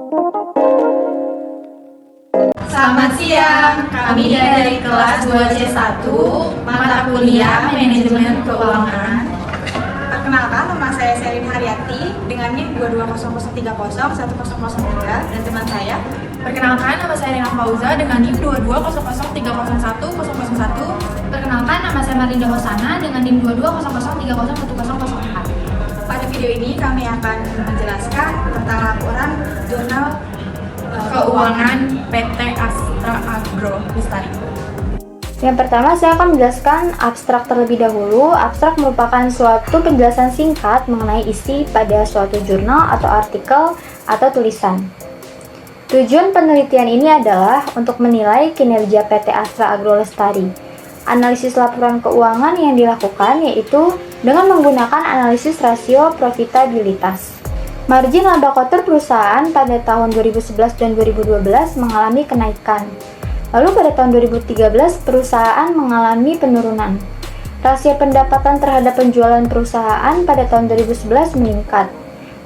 Selamat siang, kami dari kelas 2C1, mata kuliah Manajemen Keuangan. Perkenalkan, nama saya Selin Haryati dengan NIM 22003010003 dan teman saya. Perkenalkan, nama saya Rina Fauza dengan NIM 22003010001. Perkenalkan, nama saya Marinda Hosana dengan NIM 22003010004. Pada video ini kami akan menjelaskan tentang laporan jurnal Keuangan PT Astra Agro Lestari. Yang pertama, saya akan menjelaskan abstrak terlebih dahulu. Abstrak merupakan suatu penjelasan singkat mengenai isi pada suatu jurnal atau artikel atau tulisan. Tujuan penelitian ini adalah untuk menilai kinerja PT Astra Agro Lestari. Analisis laporan keuangan yang dilakukan yaitu dengan menggunakan analisis rasio profitabilitas. Margin laba kotor perusahaan pada tahun 2011 dan 2012 mengalami kenaikan. Lalu pada tahun 2013 perusahaan mengalami penurunan. Rasio pendapatan terhadap penjualan perusahaan pada tahun 2011 meningkat.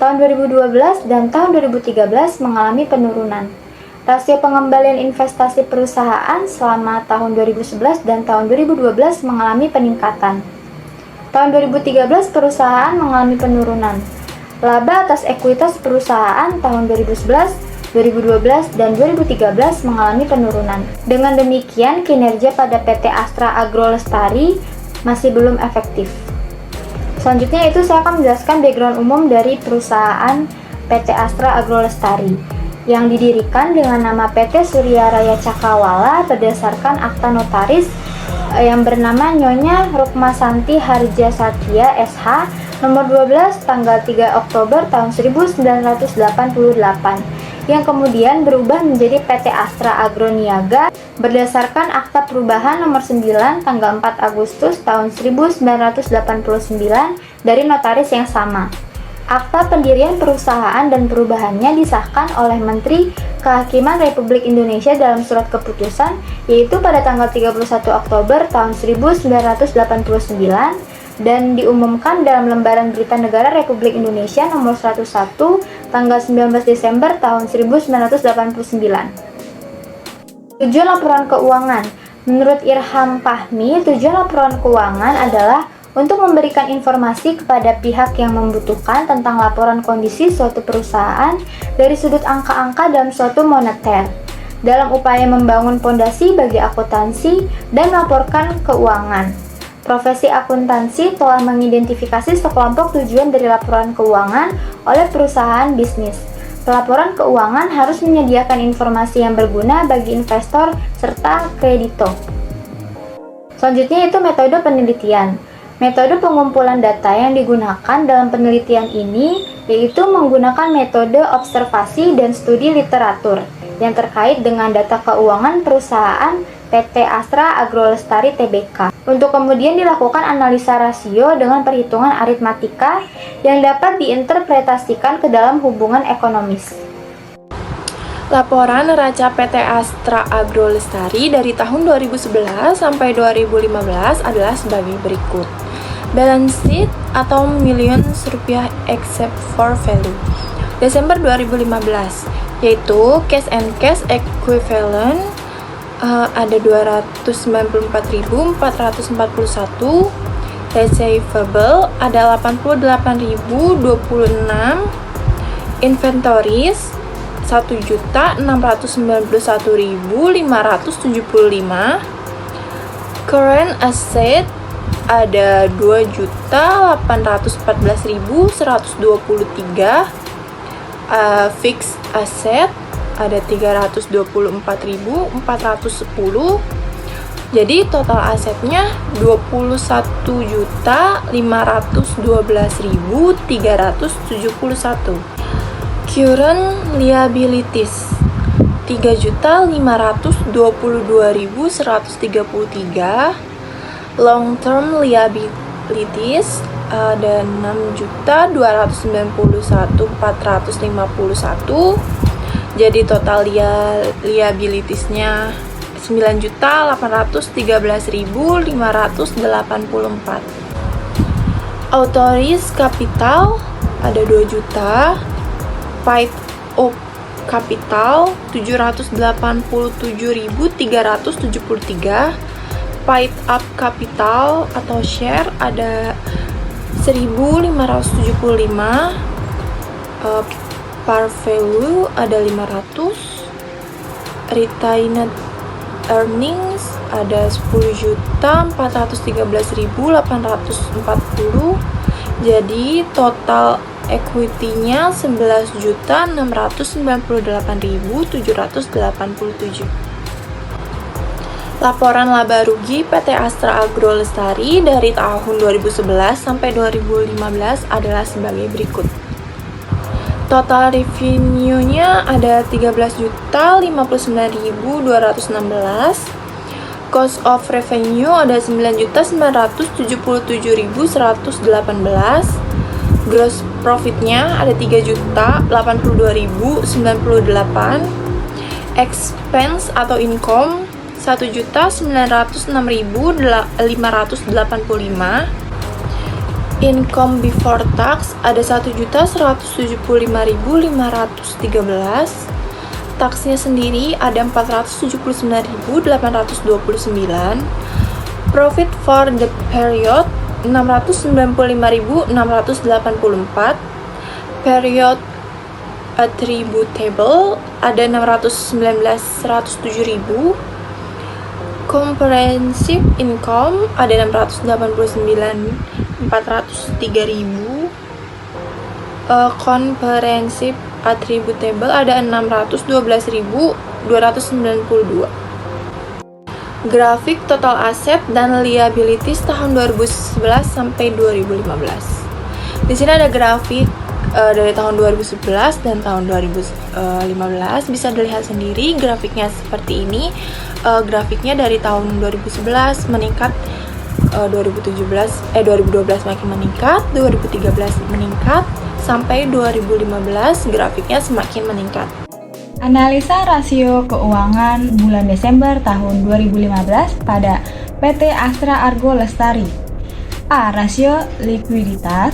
Tahun 2012 dan tahun 2013 mengalami penurunan. Rasio pengembalian investasi perusahaan selama tahun 2011 dan tahun 2012 mengalami peningkatan. Tahun 2013 perusahaan mengalami penurunan. Laba atas ekuitas perusahaan tahun 2011, 2012, dan 2013 mengalami penurunan. Dengan demikian, kinerja pada PT Astra Agro Lestari masih belum efektif. Selanjutnya itu saya akan menjelaskan background umum dari perusahaan PT Astra Agro Lestari yang didirikan dengan nama PT Surya Raya Cakrawala berdasarkan akta notaris yang bernama Nyonya Rukmasanti Harja Satya SH nomor 12 tanggal 3 Oktober tahun 1988 yang kemudian berubah menjadi PT Astra Agro Niaga berdasarkan akta perubahan nomor 9 tanggal 4 Agustus tahun 1989 dari notaris yang sama. Akta pendirian perusahaan dan perubahannya disahkan oleh Menteri Kehakiman Republik Indonesia dalam surat keputusan yaitu pada tanggal 31 Oktober tahun 1989 dan diumumkan dalam lembaran berita negara Republik Indonesia nomor 101 tanggal 19 Desember tahun 1989. Tujuan laporan keuangan. Menurut Irham Fahmi, tujuan laporan keuangan adalah untuk memberikan informasi kepada pihak yang membutuhkan tentang laporan kondisi suatu perusahaan dari sudut angka-angka dalam suatu moneter, dalam upaya membangun fondasi bagi akuntansi dan melaporkan keuangan. Profesi akuntansi telah mengidentifikasi sekelompok tujuan dari laporan keuangan oleh perusahaan bisnis. Pelaporan keuangan harus menyediakan informasi yang berguna bagi investor serta kreditor. Selanjutnya itu metode penelitian. Metode pengumpulan data yang digunakan dalam penelitian ini yaitu menggunakan metode observasi dan studi literatur yang terkait dengan data keuangan perusahaan PT Astra Agro Lestari Tbk. Untuk kemudian dilakukan analisa rasio dengan perhitungan aritmatika yang dapat diinterpretasikan ke dalam hubungan ekonomis. Laporan neraca PT Astra Agro Lestari dari tahun 2011 sampai 2015 adalah sebagai berikut. Balance sheet atau millions rupiah except for value. Desember 2015 yaitu cash and cash equivalent ada 294.441, receivable ada 88.026, inventories 1.691.575, current asset ada 2.814.123, fixed asset ada 324.410. Jadi total asetnya 21.512.371. Current liabilities 3.522.133. Long term liabilities ada 6.291.451. Jadi total liabilitiesnya 9.813.584. Authorized capital ada 2 juta. Paid up capital 787.373, paid up capital atau share ada 1.575, par value ada 500, retained earnings ada 10.413.840. Jadi total equity-nya 11.698.787. Laporan laba rugi PT Astra Agro Lestari dari tahun 2011 sampai 2015 adalah sebagai berikut. Total revenue-nya ada 13.059.216. Cost of revenue ada 9.977.118. Gross profit-nya ada 3.082.098. Expense atau income 1.906.585. Income before tax ada 1.175.513. Taksnya sendiri ada 479.829. Profit for the period 695.684. Period attributable ada 619.107.000. Comprehensive income ada 689.403.000. Comprehensive attributable ada 612.292. Grafik total aset dan liabilities tahun 2011 sampai 2015. Di sini ada grafik dari tahun 2011 dan tahun 2015. Bisa dilihat sendiri grafiknya seperti ini. Grafiknya dari tahun 2011 meningkat, 2012 makin meningkat, 2013 meningkat, sampai 2015 grafiknya semakin meningkat. Analisa rasio keuangan bulan Desember tahun 2015 pada PT Astra Agro Lestari. A. Rasio likuiditas.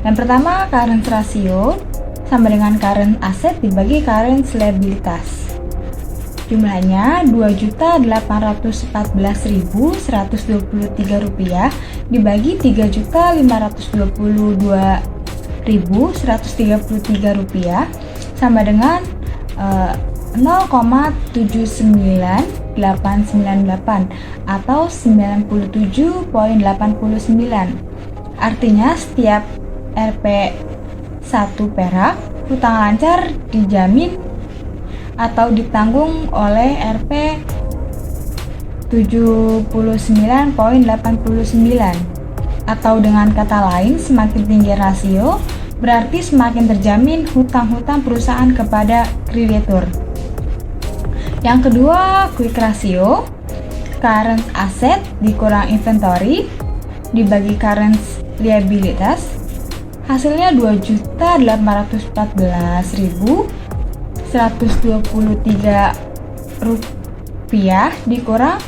Yang pertama, current ratio sama dengan current asset dibagi current liabilitas. Jumlahnya Rp2.814.123 dibagi Rp3.522.133 sama dengan 0,79898 atau 97,89. Artinya setiap Rp1 perak hutang lancar dijamin atau ditanggung oleh Rp 79,89. Atau dengan kata lain, semakin tinggi rasio berarti semakin terjamin hutang-hutang perusahaan kepada kreditur. Yang kedua, quick ratio. Current asset dikurang inventory dibagi current liabilitas. Hasilnya Rp2.814.123 dikurang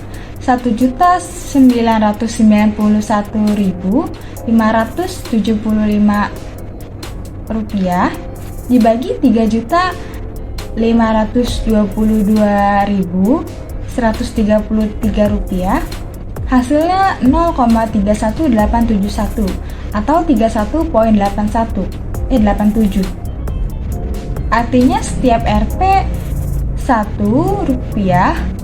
Rp1.991.575 dibagi Rp3.522.133. Hasilnya 0,31871 atau 31,87. Artinya setiap Rp1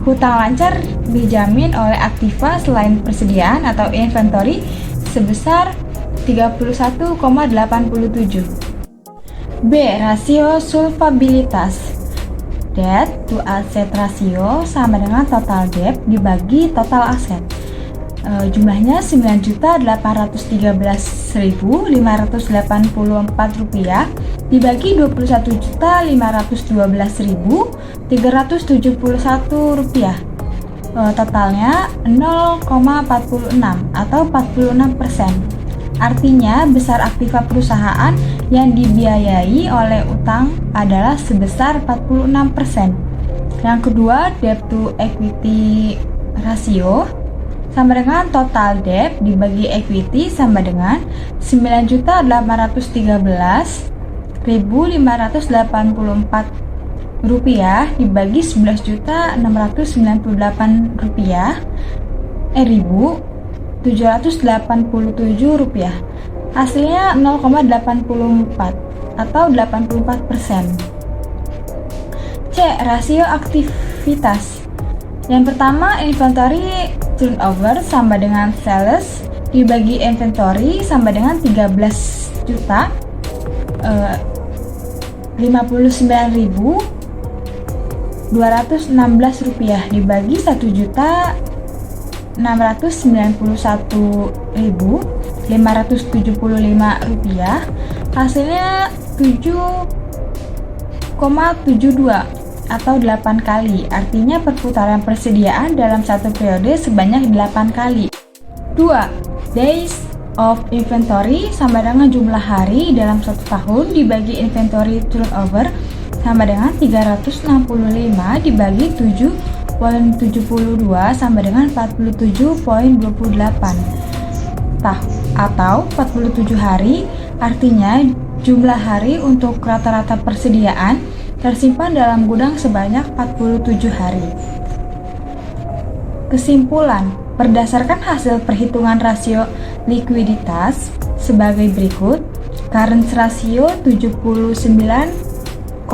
hutang lancar dijamin oleh aktiva selain persediaan atau inventory sebesar 31,87. B. Rasio solvabilitas. Debt to asset ratio sama dengan total debt dibagi total aset. Jumlahnya Rp9.813.584 dibagi Rp21.512.371. Totalnya 0,46 atau 46%. Artinya besar aktiva perusahaan yang dibiayai oleh utang adalah sebesar 46%. Yang kedua, debt to equity ratio sama dengan total debt dibagi equity sama dengan Rp9.813.584 rupiah dibagi 11.980.787 rupiah. Hasilnya 0,84 atau 84%. C. Rasio aktivitas. Yang pertama, inventory turnover sama dengan sales dibagi inventory sama dengan 59.216 rupiah dibagi 1.691.575 rupiah. Hasilnya 7,72 atau 8 kali. Artinya perputaran persediaan dalam satu periode sebanyak 8 kali. 2. Days of inventory sama dengan jumlah hari dalam satu tahun dibagi inventory turnover sama dengan 365 dibagi 7,72 sama dengan 47,28 atau 47 hari. Artinya jumlah hari untuk rata-rata persediaan tersimpan dalam gudang sebanyak 47 hari. Kesimpulan, berdasarkan hasil perhitungan rasio likuiditas sebagai berikut. Current ratio 79,89%,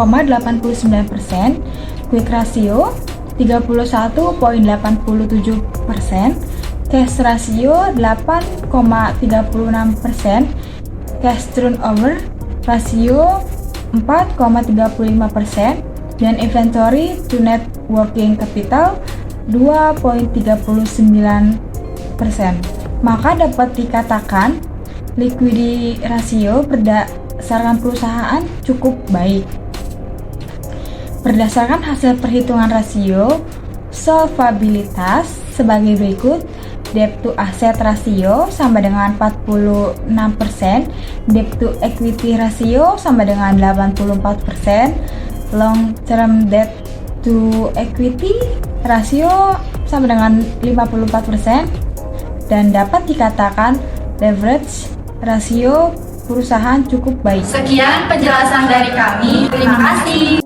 quick ratio 31,87%, cash ratio 8,36%, cash turnover ratio 4,35%, dan inventory to net working capital 2,39%. Maka dapat dikatakan liquidity ratio berdasarkan perusahaan cukup baik. Berdasarkan hasil perhitungan rasio solvabilitas sebagai berikut. Debt to asset ratio sama dengan 46%, debt to equity ratio sama dengan 84%, long term debt to equity ratio sama dengan 54%, dan dapat dikatakan leverage rasio perusahaan cukup baik. Sekian penjelasan dari kami. Terima kasih.